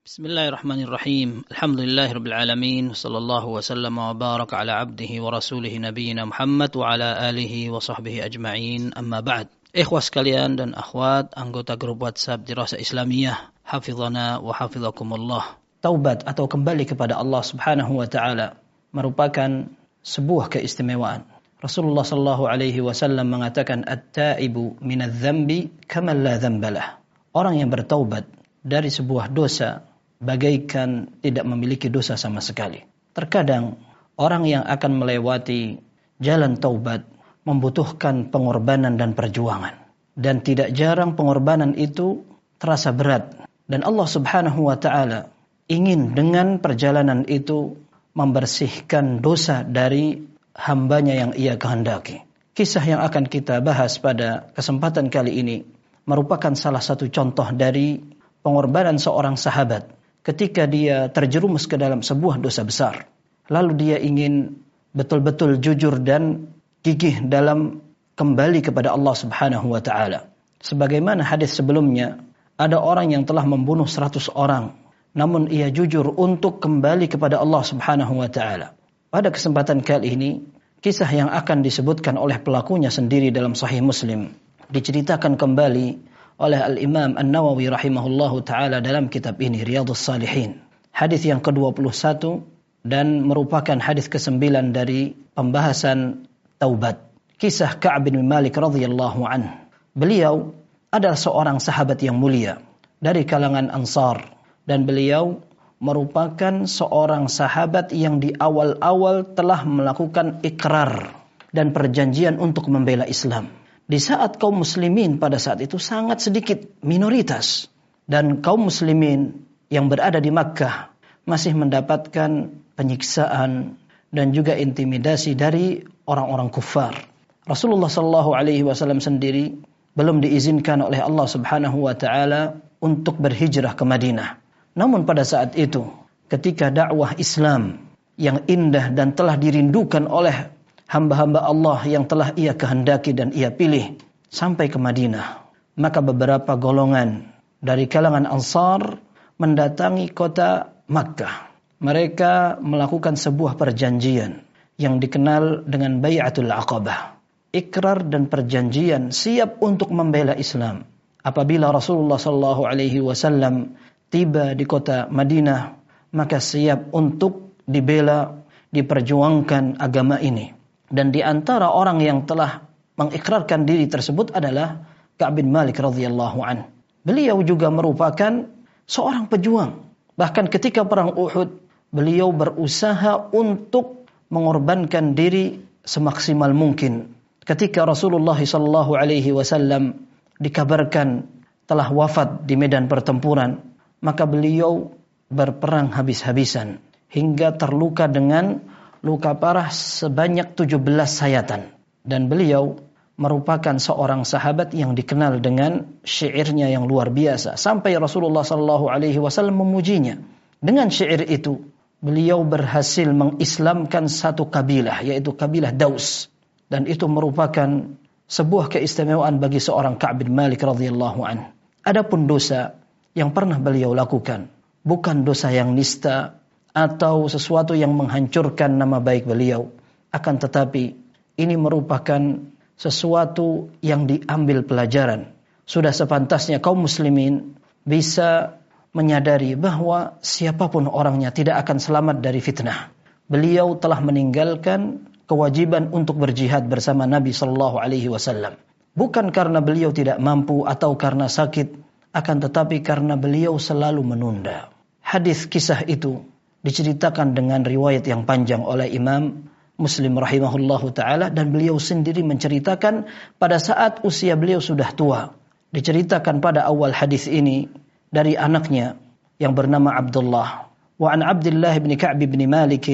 Bismillahirrahmanirrahim. Alhamdulillahirabbil alamin. Sallallahu wasallam wa baraka ala abdihi wa rasulih nabiyina Muhammad wa ala alihi wa sahbihi ajma'in. Amma ba'd. Ikhwas sekalian dan akhwat anggota grup WhatsApp Dirasah Islamiyah, hafizana wa hafizakumullah. Taubat atau kembali kepada Allah Subhanahu wa taala merupakan sebuah keistimewaan. Rasulullah sallallahu alaihi wasallam mengatakan at-taibu minadz-dzambi kaman la dzambalah. Orang yang bertaubat dari sebuah dosa bagaikan tidak memiliki dosa sama sekali. Terkadang orang yang akan melewati jalan taubat membutuhkan pengorbanan dan perjuangan. Dan tidak jarang pengorbanan itu terasa berat. Dan Allah Subhanahu wa ta'ala ingin dengan perjalanan itu membersihkan dosa dari hambanya yang ia kehendaki. Kisah yang akan kita bahas pada kesempatan kali ini merupakan salah satu contoh dari pengorbanan seorang sahabat ketika dia terjerumus ke dalam sebuah dosa besar. Lalu dia ingin betul-betul jujur dan gigih dalam kembali kepada Allah Subhanahu wa ta'ala. Sebagaimana hadis sebelumnya, ada orang yang telah membunuh 100 orang, namun ia jujur untuk kembali kepada Allah Subhanahu wa ta'ala. Pada kesempatan kali ini, kisah yang akan disebutkan oleh pelakunya sendiri dalam Sahih Muslim diceritakan kembali oleh Al-Imam An-Nawawi rahimahullahu ta'ala dalam kitab ini, Riyadhus Salihin. Hadis yang ke-21 dan merupakan hadis ke-9 dari pembahasan taubat. Kisah Ka'ab bin Malik radhiyallahu anhu. Beliau adalah seorang sahabat yang mulia dari kalangan Ansar. Dan beliau merupakan seorang sahabat yang di awal-awal telah melakukan ikrar dan perjanjian untuk membela Islam. Di saat kaum muslimin pada saat itu sangat sedikit, minoritas. Dan kaum muslimin yang berada di Makkah masih mendapatkan penyiksaan dan juga intimidasi dari orang-orang kufar. Rasulullah SAW sendiri belum diizinkan oleh Allah Subhanahu wa ta'ala untuk berhijrah ke Madinah. Namun pada saat itu, ketika dakwah Islam yang indah dan telah dirindukan oleh hamba-hamba Allah yang telah ia kehendaki dan ia pilih sampai ke Madinah, maka beberapa golongan dari kalangan Ansar mendatangi kota Makkah. Mereka melakukan sebuah perjanjian yang dikenal dengan Bai'atul Aqabah. Ikrar dan perjanjian siap untuk membela Islam. Apabila Rasulullah SAW tiba di kota Madinah, maka siap untuk dibela, diperjuangkan agama ini. Dan di antara orang yang telah mengikrarkan diri tersebut adalah Ka'ab bin Malik radhiyallahu anhu. Beliau juga merupakan seorang pejuang. Bahkan ketika perang Uhud, beliau berusaha untuk mengorbankan diri semaksimal mungkin. Ketika Rasulullah SAW dikabarkan telah wafat di medan pertempuran, maka beliau berperang habis-habisan hingga terluka dengan luka parah sebanyak 17 sayatan. Dan beliau merupakan seorang sahabat yang dikenal dengan syairnya yang luar biasa. Sampai Rasulullah SAW memujinya. Dengan syair itu, beliau berhasil mengislamkan satu kabilah, yaitu kabilah Daus. Dan itu merupakan sebuah keistimewaan bagi seorang Ka'ab bin Malik radhiyallahu anhu. Adapun dosa yang pernah beliau lakukan, bukan dosa yang nista atau sesuatu yang menghancurkan nama baik beliau. Akan tetapi ini merupakan sesuatu yang diambil pelajaran. Sudah sepantasnya kaum muslimin bisa menyadari bahwa siapapun orangnya tidak akan selamat dari fitnah. Beliau telah meninggalkan kewajiban untuk berjihad bersama Nabi SAW. Bukan karena beliau tidak mampu atau karena sakit, akan tetapi karena beliau selalu menunda. Hadis kisah itu diceritakan dengan riwayat yang panjang oleh Imam Muslim rahimahullahu ta'ala, dan beliau sendiri menceritakan pada saat usia beliau sudah tua. Diceritakan pada awal hadis ini dari anaknya yang bernama Abdullah. Wa an Abdullah bin Ka'b bin Malik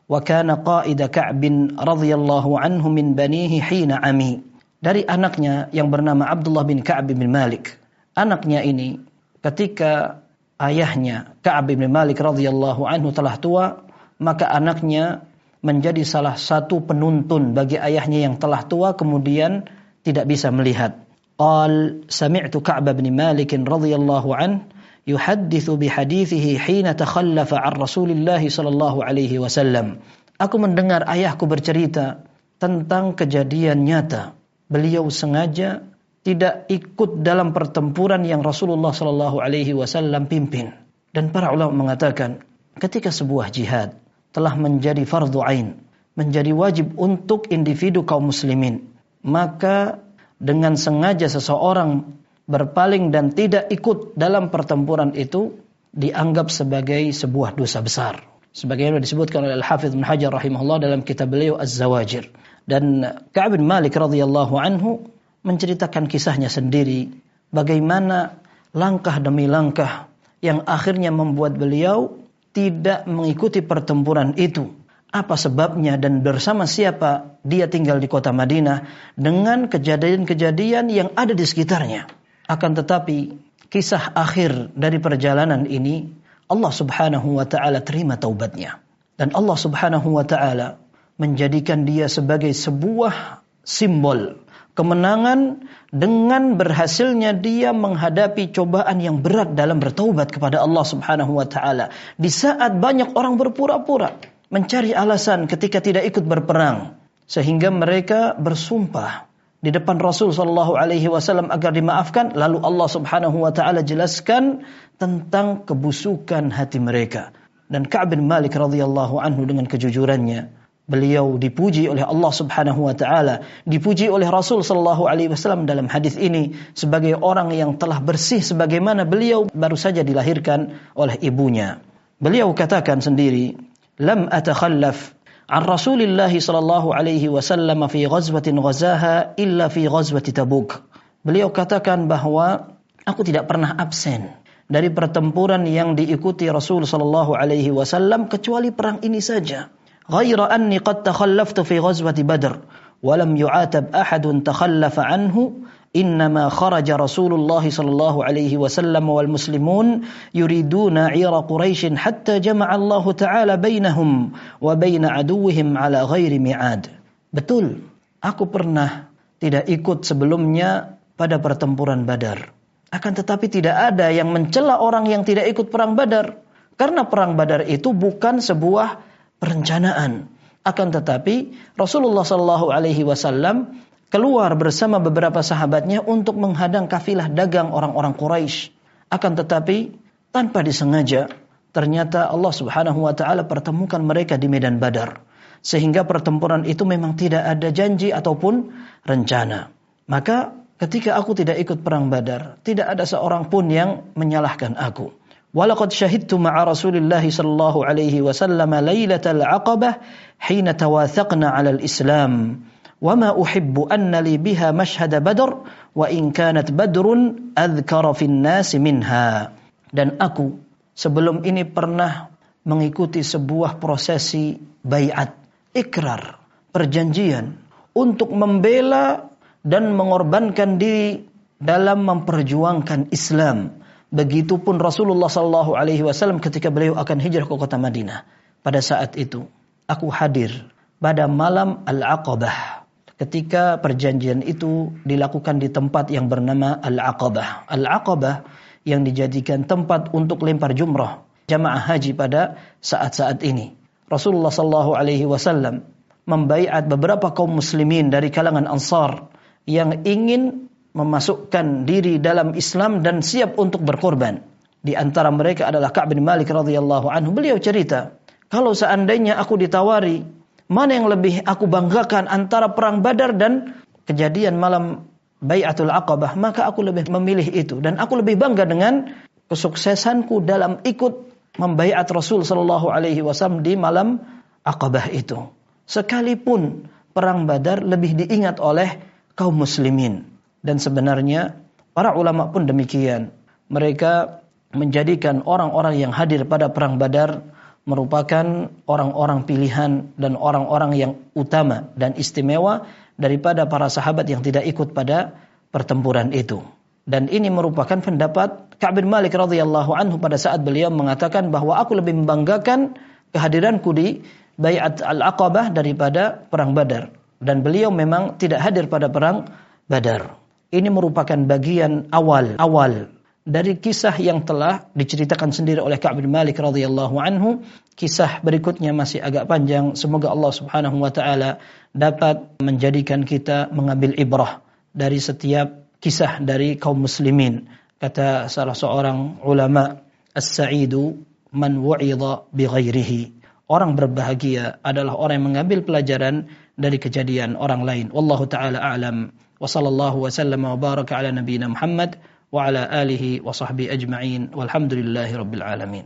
wa kana qaida Ka'b radhiyallahu anhu min banihi hina ami. Dari anaknya yang bernama Abdullah bin Ka'b bin Malik. Anaknya ini ketika ayahnya Ka'ab bin Malik radhiyallahu anhu telah tua, maka anaknya menjadi salah satu penuntun bagi ayahnya yang telah tua kemudian tidak bisa melihat. Qal sami'tu Ka'ab bin Malik radhiyallahu anhu yuhadditsu bihadithihi hina takhallafa 'an Rasulillah sallallahu alaihi wasallam. Aku mendengar ayahku bercerita tentang kejadian nyata. Beliau sengaja tidak ikut dalam pertempuran yang Rasulullah sallallahu alaihi wasallam pimpin. Dan para ulama mengatakan, ketika sebuah jihad telah menjadi fardhu ain, menjadi wajib untuk individu kaum muslimin, maka dengan sengaja seseorang berpaling dan tidak ikut dalam pertempuran itu dianggap sebagai sebuah dosa besar. Sebagaimana disebutkan oleh Al-Hafidz Ibnu Hajar rahimahullah dalam kitab beliau Az-Zawajir. Dan Ka'ab bin Malik radhiyallahu anhu menceritakan kisahnya sendiri, bagaimana langkah demi langkah yang akhirnya membuat beliau tidak mengikuti pertempuran itu. Apa sebabnya dan bersama siapa dia tinggal di kota Madinah dengan kejadian-kejadian yang ada di sekitarnya. Akan tetapi kisah akhir dari perjalanan ini Allah subhanahu wa ta'ala terima taubatnya. Dan Allah subhanahu wa ta'ala menjadikan dia sebagai sebuah simbol kemenangan dengan berhasilnya dia menghadapi cobaan yang berat dalam bertaubat kepada Allah subhanahu wa ta'ala. Di saat banyak orang berpura-pura mencari alasan ketika tidak ikut berperang, sehingga mereka bersumpah di depan Rasul sallallahu alaihi wasallam agar dimaafkan, lalu Allah Subhanahu wa taala jelaskan tentang kebusukan hati mereka. Dan Ka'ab bin Malik radhiyallahu anhu dengan kejujurannya, beliau dipuji oleh Allah Subhanahu wa taala, dipuji oleh Rasul sallallahu alaihi wasallam dalam hadis ini sebagai orang yang telah bersih sebagaimana beliau baru saja dilahirkan oleh ibunya. Beliau katakan sendiri, "Lam atakhallaf an Rasulillah sallallahu alaihi wasallam fi ghazwatin ghazaha illa fi ghazwati Tabuk." Beliau katakan bahwa aku tidak pernah absen dari pertempuran yang diikuti Rasul sallallahu alaihi wasallam kecuali perang ini saja. Ghaira anni qad takhallaftu fi ghazwati Badr wa lam yu'atab ahadun takhallafa anhu. Innama kharaja Rasulullah sallallahu alaihi wasallam wal muslimun yuriduna 'ira Quraisy hatta jama'a Allah taala bainahum wa bain aduwwihim ala ghairi mi'ad. Betul, aku pernah tidak ikut sebelumnya pada pertempuran Badar. Akan tetapi tidak ada yang mencela orang yang tidak ikut perang Badar, karena perang Badar itu bukan sebuah perencanaan. Akan tetapi Rasulullah sallallahu alaihi wasallam keluar bersama beberapa sahabatnya untuk menghadang kafilah dagang orang-orang Quraisy. Akan tetapi tanpa disengaja ternyata Allah Subhanahu wa taala pertemukan mereka di medan Badar. Sehingga pertempuran itu memang tidak ada janji ataupun rencana. Maka ketika aku tidak ikut perang Badar, tidak ada seorang pun yang menyalahkan aku. Walaqad syahidtu ma'a Rasulillah sallallahu alaihi wasallam lailatal aqabah hina tawathaqna 'alal Islam. وَمَا أُحِبُّ أَنَّ لِي بِهَا مَشْهَدَ بَدْرٍ وَإِنْ كَانَتْ بَدْرٌ أَذْكَرَ فِي النَّاسِ مِنْهَا. Dan aku sebelum ini pernah mengikuti sebuah prosesi bai'at, ikrar, perjanjian untuk membela dan mengorbankan diri dalam memperjuangkan Islam. Begitupun Rasulullah sallallahu alaihi wasallam ketika beliau akan hijrah ke kota Madinah. Pada saat itu aku hadir pada malam Al-Aqabah. Ketika perjanjian itu dilakukan di tempat yang bernama Al-Aqabah. Al-Aqabah yang dijadikan tempat untuk lempar jumrah jamaah haji pada saat-saat ini. Rasulullah sallallahu alaihi wasallam membaiat beberapa kaum muslimin dari kalangan Ansar yang ingin memasukkan diri dalam Islam dan siap untuk berkorban. Di antara mereka adalah Ka'ab bin Malik radhiyallahu anhu. Beliau cerita, kalau seandainya aku ditawari mana yang lebih aku banggakan antara perang Badar dan kejadian malam Bai'atul Aqabah, maka aku lebih memilih itu. Dan aku lebih bangga dengan kesuksesanku dalam ikut membaiat Rasul sallallahu alaihi wasallam di malam Aqabah itu. Sekalipun perang Badar lebih diingat oleh kaum muslimin. Dan sebenarnya para ulama pun demikian. Mereka menjadikan orang-orang yang hadir pada perang Badar merupakan orang-orang pilihan dan orang-orang yang utama dan istimewa daripada para sahabat yang tidak ikut pada pertempuran itu. Dan ini merupakan pendapat Ka'ab bin Malik radhiyallahu anhu pada saat beliau mengatakan bahwa aku lebih membanggakan kehadiranku di Bai'at Al-Aqabah daripada perang Badar. Dan beliau memang tidak hadir pada perang Badar. Ini merupakan bagian awal dari kisah yang telah diceritakan sendiri oleh Ka'b bin Malik radhiyallahu anhu. Kisah berikutnya masih agak panjang. Semoga Allah Subhanahu wa taala dapat menjadikan kita mengambil ibrah dari setiap kisah dari kaum muslimin. Kata salah seorang ulama, as-sa'idu man wu'idha bi ghairihi. Orang berbahagia adalah orang yang mengambil pelajaran dari kejadian orang lain. Wallahu taala a'lam. Wa sallallahu wa sallama wa baraka ala nabiyyina Muhammad wa ala alihi wa sahbihi ajma'in. Walhamdulillahi rabbil alamin.